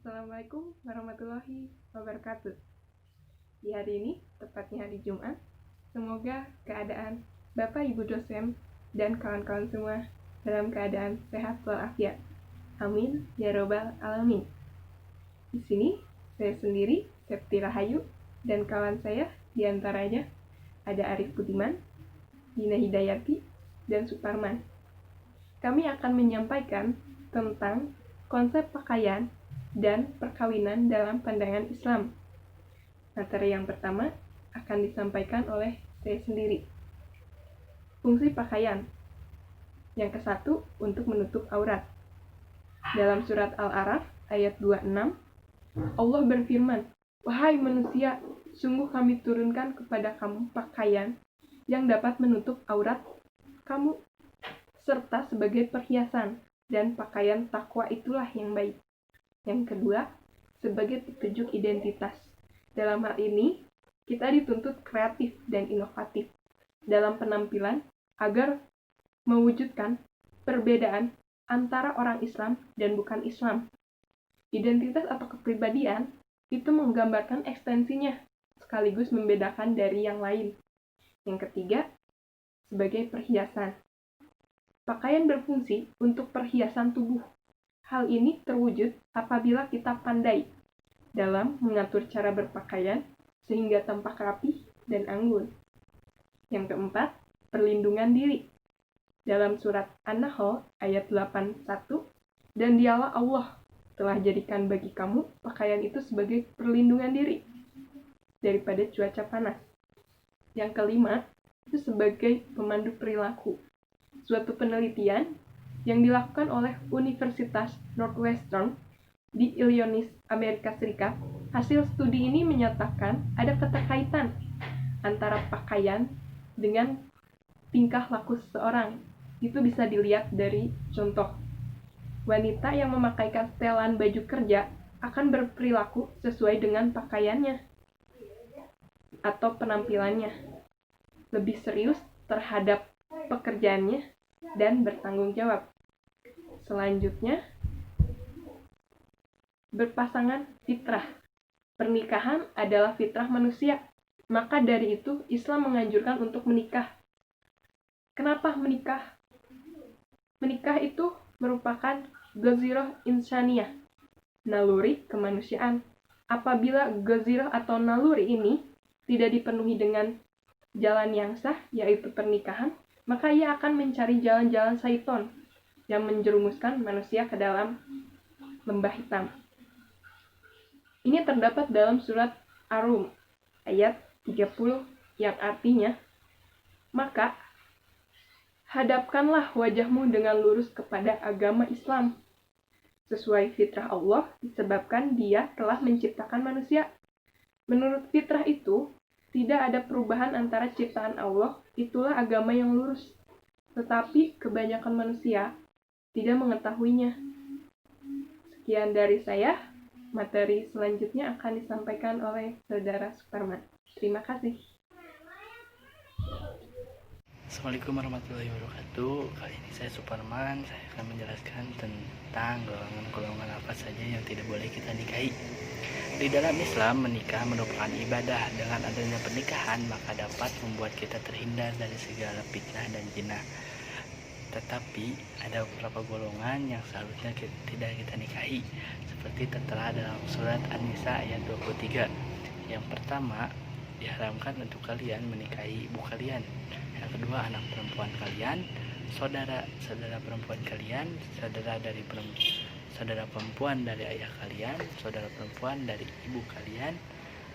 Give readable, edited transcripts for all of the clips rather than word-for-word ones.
Assalamualaikum warahmatullahi wabarakatuh. Di hari ini, tepatnya hari Jumat, semoga keadaan Bapak Ibu dosen dan kawan-kawan semua dalam keadaan sehat walafiat. Amin ya robbal alamin. Di sini saya sendiri, Septi Rahayu, dan kawan saya diantaranya ada Arif Budiman, Dina Hidayati, dan Suparman. Kami akan menyampaikan tentang konsep pakaian dan perkawinan dalam pandangan Islam. Materi yang pertama akan disampaikan oleh saya sendiri. Fungsi pakaian. Yang ke-1 untuk menutup aurat. Dalam surat Al-A'raf ayat 26, Allah berfirman, "Wahai manusia, sungguh kami turunkan kepada kamu pakaian yang dapat menutup aurat kamu serta sebagai perhiasan, dan pakaian takwa itulah yang baik." Yang kedua, sebagai petunjuk identitas. Dalam hal ini, kita dituntut kreatif dan inovatif dalam penampilan agar mewujudkan perbedaan antara orang Islam dan bukan Islam. Identitas atau kepribadian itu menggambarkan ekstensinya, sekaligus membedakan dari yang lain. Yang ketiga, sebagai perhiasan. Pakaian berfungsi untuk perhiasan tubuh. Hal ini terwujud apabila kita pandai dalam mengatur cara berpakaian sehingga tampak rapi dan anggun. Yang keempat, perlindungan diri. Dalam surat An-Nahl ayat 81, "Dan dialah Allah telah jadikan bagi kamu pakaian itu sebagai perlindungan diri daripada cuaca panas." Yang kelima, itu sebagai pemandu perilaku. Suatu penelitian yang dilakukan oleh Universitas Northwestern di Illinois, Amerika Serikat, hasil studi ini menyatakan ada keterkaitan antara pakaian dengan tingkah laku seseorang. Itu bisa dilihat dari contoh. Wanita yang memakaikan setelan baju kerja akan berperilaku sesuai dengan pakaiannya atau penampilannya, lebih serius terhadap pekerjaannya dan bertanggung jawab. Selanjutnya, berpasangan fitrah. Pernikahan adalah fitrah manusia, maka dari itu Islam menganjurkan untuk menikah. Kenapa menikah? Menikah itu merupakan ghazirah insaniyah, naluri kemanusiaan. Apabila ghazirah atau naluri ini tidak dipenuhi dengan jalan yang sah, yaitu pernikahan, maka ia akan mencari jalan-jalan syaiton yang menjerumuskan manusia ke dalam lembah hitam. Ini terdapat dalam surat Ar-Rum ayat 30 yang artinya, "Maka hadapkanlah wajahmu dengan lurus kepada agama Islam sesuai fitrah Allah, disebabkan Dia telah menciptakan manusia. Menurut fitrah itu, tidak ada perubahan antara ciptaan Allah, itulah agama yang lurus. Tetapi kebanyakan manusia tidak mengetahuinya." Sekian dari saya. Materi selanjutnya akan disampaikan oleh Saudara Suparman. Terima kasih. Assalamualaikum warahmatullahi wabarakatuh. Kali ini saya Suparman. Saya akan menjelaskan tentang golongan-golongan apa saja yang tidak boleh kita nikahi. Di dalam Islam, menikah merupakan ibadah. Dengan adanya pernikahan, maka dapat membuat kita terhindar dari segala fitnah dan jinah. Tetapi ada beberapa golongan yang seharusnya tidak kita nikahi, seperti tertera dalam surat An-Nisa ayat 23. Yang pertama, diharamkan untuk kalian menikahi ibu kalian. Yang kedua, anak perempuan kalian, saudara perempuan kalian, saudara perempuan dari ayah kalian, saudara perempuan dari ibu kalian,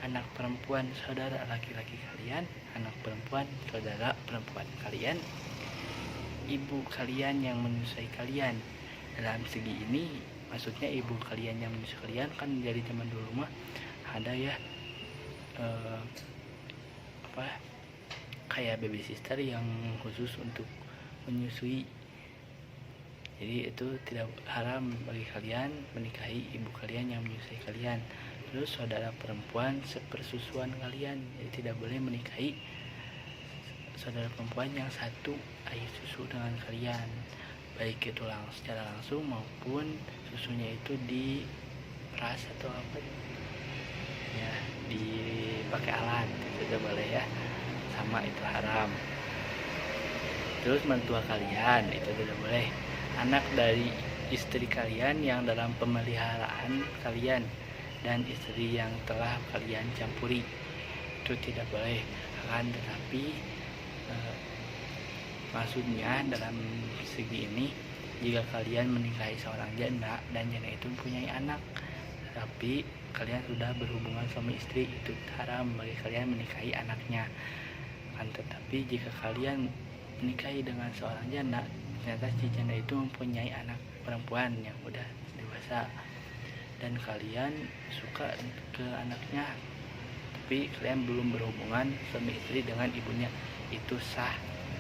anak perempuan saudara laki-laki kalian, anak perempuan saudara perempuan kalian, ibu kalian yang menyusui kalian. Dalam segi ini maksudnya ibu kalian yang menyusui kalian, kan dari zaman dulu mah ada ya kayak baby sister yang khusus untuk menyusui. Jadi itu tidak haram bagi kalian menikahi ibu kalian yang menyusui kalian. Terus saudara perempuan sepersusuan kalian, jadi tidak boleh menikahi saudara perempuan yang satu air susu dengan kalian, baik itu secara langsung maupun susunya itu keras atau apa ya, dipakai alat itu tidak boleh ya, sama itu haram. Terus mentua kalian itu tidak boleh, anak dari istri kalian yang dalam pemeliharaan kalian dan istri yang telah kalian campuri itu tidak boleh. Akan tetapi maksudnya dalam segi ini, jika kalian menikahi seorang janda dan janda itu mempunyai anak, tapi kalian sudah berhubungan suami istri, itu haram bagi kalian menikahi anaknya. Akan tetapi jika kalian menikahi dengan seorang janda, ternyata si janda itu mempunyai anak perempuan yang udah dewasa dan kalian suka ke anaknya, tapi kalian belum berhubungan suami istri dengan ibunya, itu sah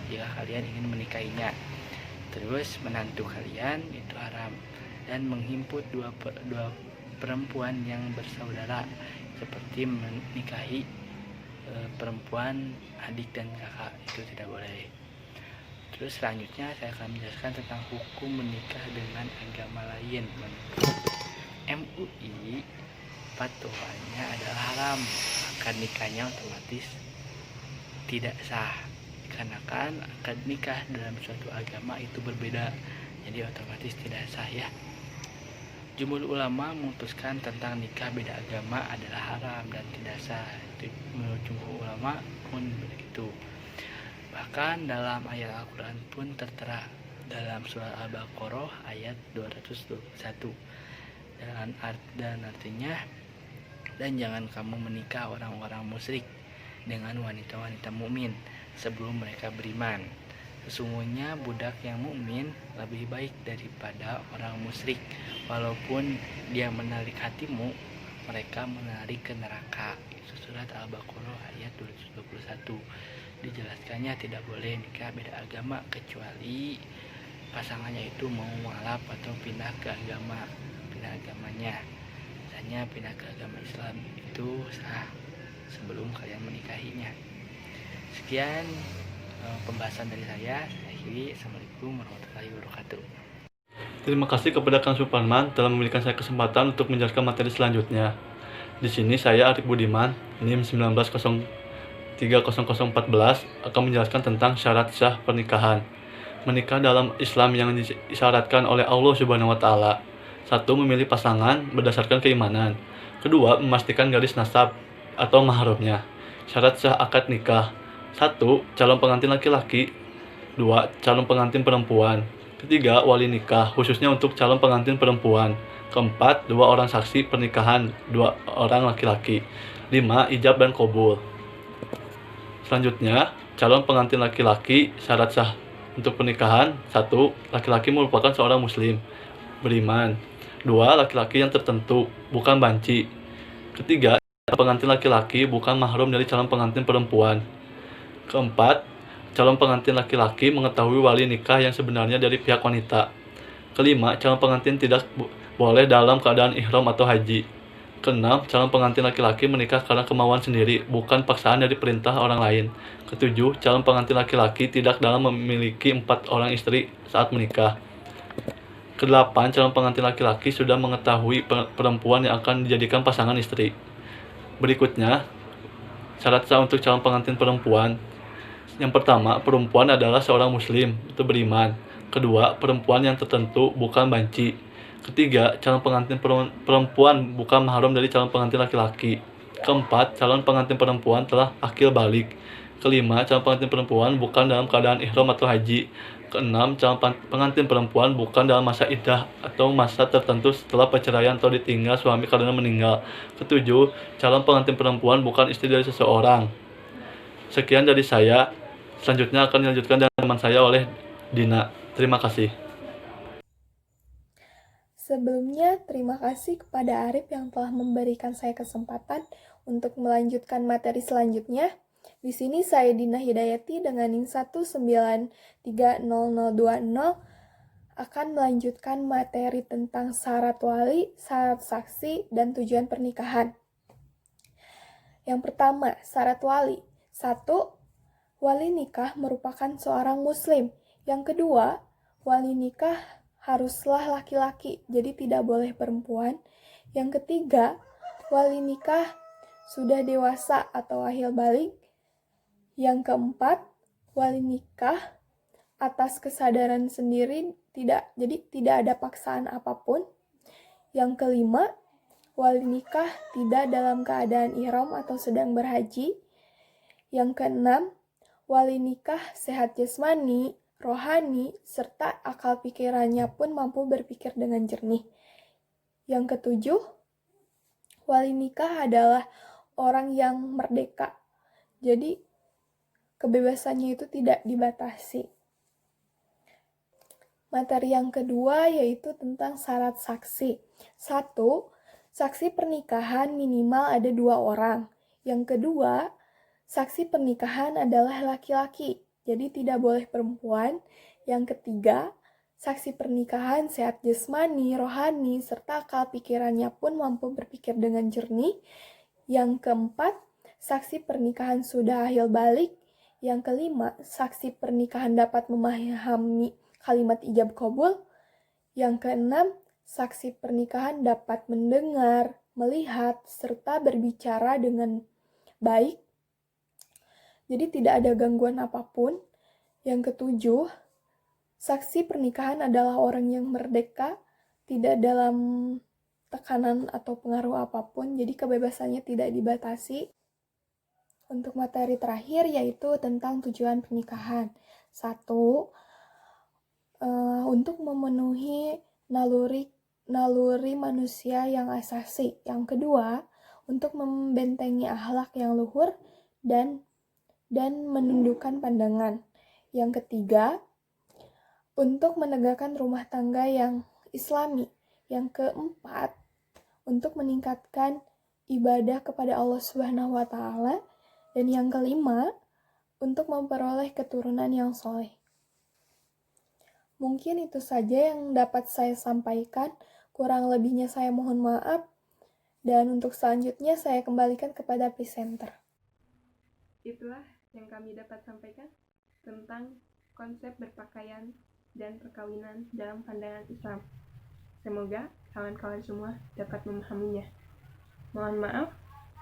jika kalian ingin menikahinya. Terus menantu kalian itu haram, dan menghimput dua perempuan yang bersaudara seperti menikahi perempuan adik dan kakak, itu tidak boleh. Terus selanjutnya saya akan menjelaskan tentang hukum menikah dengan agama lain. MUI fatwanya adalah haram, maka nikahnya otomatis tidak sah, dikarenakan akad nikah dalam suatu agama itu berbeda, jadi otomatis tidak sah ya. Jumhur ulama memutuskan tentang nikah beda agama adalah haram dan tidak sah. Menurut jumhur ulama pun begitu. Bahkan dalam ayat Al-Quran pun tertera dalam surah Al-Baqarah ayat 221 dan artinya, dan jangan kamu menikah orang-orang musyrik dengan wanita-wanita mukmin sebelum mereka beriman. Sesungguhnya budak yang mukmin lebih baik daripada orang musyrik, walaupun dia menarik hatimu, mereka menarik ke neraka. Itu surat Al-Baqarah ayat 221. Dijelaskannya tidak boleh nikah beda agama kecuali pasangannya itu mau mualaf atau pindah ke agamanya. Misalnya pindah ke agama Islam, itu sah sebelum kalian menikahinya. Sekian pembahasan dari saya akhiri. Assalamualaikum warahmatullahi wabarakatuh. Terima kasih kepada Kang Suparman telah memberikan saya kesempatan untuk menjelaskan materi selanjutnya. Di sini saya Arif Budiman, NIM 19030014 akan menjelaskan tentang syarat sah pernikahan. Menikah dalam Islam yang disyaratkan oleh Allah Subhanahu wa taala. 1. Memilih pasangan berdasarkan keimanan. 2. Memastikan garis nasab atau mahramnya. Syarat sah akad nikah. 1. Calon pengantin laki-laki. 2. Calon pengantin perempuan. 3. Wali nikah, khususnya untuk calon pengantin perempuan. 4. 2 orang saksi pernikahan, 2 orang laki-laki. 5. Ijab dan qabul. Selanjutnya, calon pengantin laki-laki syarat sah untuk pernikahan. 1. Laki-laki merupakan seorang muslim beriman. 2. Laki-laki yang tertentu, bukan banci. 3. Pengantin laki-laki bukan mahram dari calon pengantin perempuan. 4. Calon pengantin laki-laki mengetahui wali nikah yang sebenarnya dari pihak wanita. 5. Calon pengantin tidak boleh dalam keadaan ihram atau haji. 6. Calon pengantin laki-laki menikah karena kemauan sendiri, bukan paksaan dari perintah orang lain. 7. Calon pengantin laki-laki tidak dalam memiliki 4 orang istri saat menikah. 8. Calon pengantin laki-laki sudah mengetahui perempuan yang akan dijadikan pasangan istri. Berikutnya, syarat sah untuk calon pengantin perempuan. Yang pertama, perempuan adalah seorang muslim, itu beriman. Kedua, perempuan yang tertentu, bukan banci. Ketiga, calon pengantin perempuan bukan mahram dari calon pengantin laki-laki. Keempat, calon pengantin perempuan telah akil balik. Kelima, calon pengantin perempuan bukan dalam keadaan ihram atau haji. Keenam, calon pengantin perempuan bukan dalam masa iddah atau masa tertentu setelah perceraian atau ditinggal suami karena meninggal. Ketujuh, calon pengantin perempuan bukan istri dari seseorang. Sekian dari saya. Selanjutnya akan dilanjutkan dengan teman saya oleh Dina. Terima kasih. Sebelumnya, terima kasih kepada Arif yang telah memberikan saya kesempatan untuk melanjutkan materi selanjutnya. Di sini saya Dina Hidayati dengan NIM 1930020 akan melanjutkan materi tentang syarat wali, syarat saksi, dan tujuan pernikahan. Yang pertama, syarat wali. 1. Wali nikah merupakan seorang muslim. Yang kedua, wali nikah haruslah laki-laki, jadi tidak boleh perempuan. Yang ketiga, wali nikah sudah dewasa atau ahil balik. Yang keempat, wali nikah atas kesadaran sendiri, jadi tidak ada paksaan apapun. Yang kelima, wali nikah tidak dalam keadaan ihram atau sedang berhaji. Yang keenam, wali nikah sehat jasmani, rohani, serta akal pikirannya pun mampu berpikir dengan jernih. Yang ketujuh, wali nikah adalah orang yang merdeka. Jadi, kebebasannya itu tidak dibatasi. Materi yang kedua yaitu tentang syarat saksi. 1. Saksi pernikahan minimal ada 2 orang. Yang kedua, saksi pernikahan adalah laki-laki, jadi tidak boleh perempuan. Yang ketiga, saksi pernikahan sehat jasmani, rohani, serta akal pikirannya pun mampu berpikir dengan jernih. Yang keempat, saksi pernikahan sudah ahil balik. Yang kelima, saksi pernikahan dapat memahami kalimat ijab qabul. Yang keenam, saksi pernikahan dapat mendengar, melihat, serta berbicara dengan baik. Jadi tidak ada gangguan apapun. Yang ketujuh, saksi pernikahan adalah orang yang merdeka, tidak dalam tekanan atau pengaruh apapun, jadi kebebasannya tidak dibatasi. Untuk materi terakhir yaitu tentang tujuan pernikahan. 1. Untuk memenuhi naluri manusia yang asasi. Yang kedua, untuk membentengi akhlak yang luhur dan menundukkan pandangan. Yang ketiga, untuk menegakkan rumah tangga yang islami. Yang keempat, untuk meningkatkan ibadah kepada Allah Subhanahu wa Ta'ala. Dan yang kelima, untuk memperoleh keturunan yang soleh. Mungkin itu saja yang dapat saya sampaikan. Kurang lebihnya saya mohon maaf. Dan untuk selanjutnya saya kembalikan kepada presenter. Itulah yang kami dapat sampaikan tentang konsep berpakaian dan perkawinan dalam pandangan Islam. Semoga kawan-kawan semua dapat memahaminya. Mohon maaf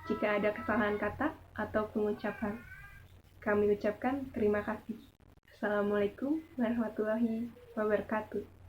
jika ada kesalahan kata atau pengucapan. Kami ucapkan terima kasih. Assalamualaikum warahmatullahi wabarakatuh.